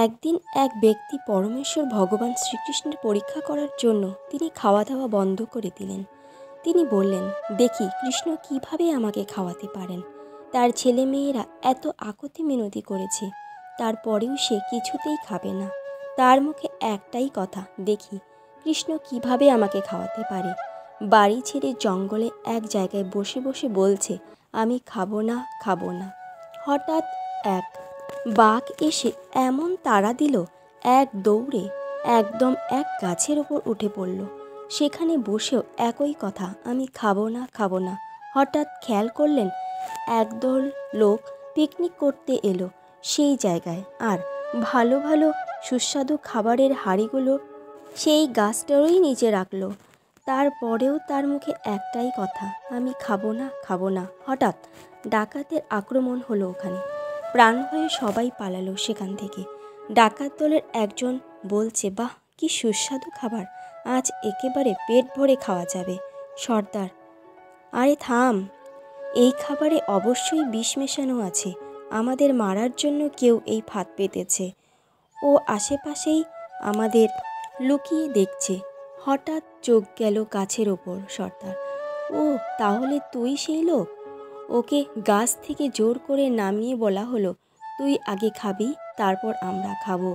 একদিন এক ব্যক্তি পরমেশ্বর ভগবান শ্রীকৃষ্ণের পরীক্ষা করার জন্য তিনি খাওয়া দাওয়া বন্ধ করে দিলেন। তিনি বললেন, দেখি কৃষ্ণ কিভাবে আমাকে খাওয়াতে পারেন। তার ছেলে মেয়েরা এত আকুতি মিনতি করেছে, তারপরেও সে কিছুতেই খাবে না। তার মুখে একটাই কথা, দেখি কৃষ্ণ কিভাবে আমাকে খাওয়াতে পারে। বাড়ি ছেড়ে জঙ্গলে এক জায়গায় বসে বসে বলছে, আমি খাবো না, খাবো না। হঠাৎ এক বাঘ এসে এমন তাড়া দিল, এক দৌড়ে একদম এক গাছের ওপর উঠে পড়ল। সেখানে বসেও একই কথা, আমি খাবো না, খাবো না। হঠাৎ খেয়াল করলেন একদল লোক পিকনিক করতে এলো সেই জায়গায়, আর ভালো ভালো সুস্বাদু খাবারের হাঁড়িগুলো সেই গাছটারই নিচে রাখলো। তারপরেও তার মুখে একটাই কথা, আমি খাবো না, খাবো না। হঠাৎ ডাকাতের আক্রমণ হলো ওখানে। প্রাণ হয়ে সবাই পালালো সেখান থেকে। ডাকাত দলের একজন বলছে, বাহ, কি সুস্বাদু খাবার, আজ একেবারে পেট ভরে খাওয়া যাবে। সর্দার, আরে থাম, এই খাবারে অবশ্যই বিষ মেশানো আছে। আমাদের মারার জন্য কেউ এই ফাঁদ পেতেছে। ও আশেপাশেই আমাদের লুকিয়ে দেখছে। হঠাৎ চোখ গেল গাছের ওপর। সর্দার, ও তাহলে তুই সেই লোক। ওকে গাছ থেকে জোর করে নামিয়ে বলা হলো, তুই আগে খাবি, তারপর আমরা খাবো।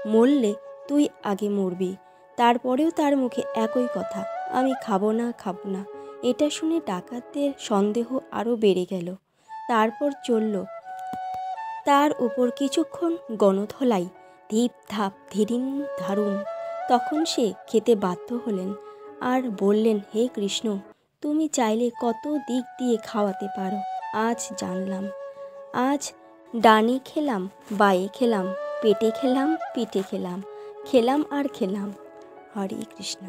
মরলে তুই আগে মরবি। তারপরেও তার মুখে একই কথা, আমি খাবো না, খাবো না। এটা শুনে ডাকাতদের সন্দেহ আরও বেড়ে গেল। তারপর চলল তার উপর কিছুক্ষণ গণধলাই, ধীপ ধাপ ধীরিং ধারুম। তখন সে খেতে বাধ্য হলেন আর বললেন, হে কৃষ্ণ, তুমি চাইলে কত দিক দিয়ে খাওয়াতে পারো। আজ জানলাম। আজ ডানে খেলাম, বায়ে খেলাম, পেটে খেলাম, পিঠে খেলাম, খেলাম আর খেলাম। হরে কৃষ্ণ।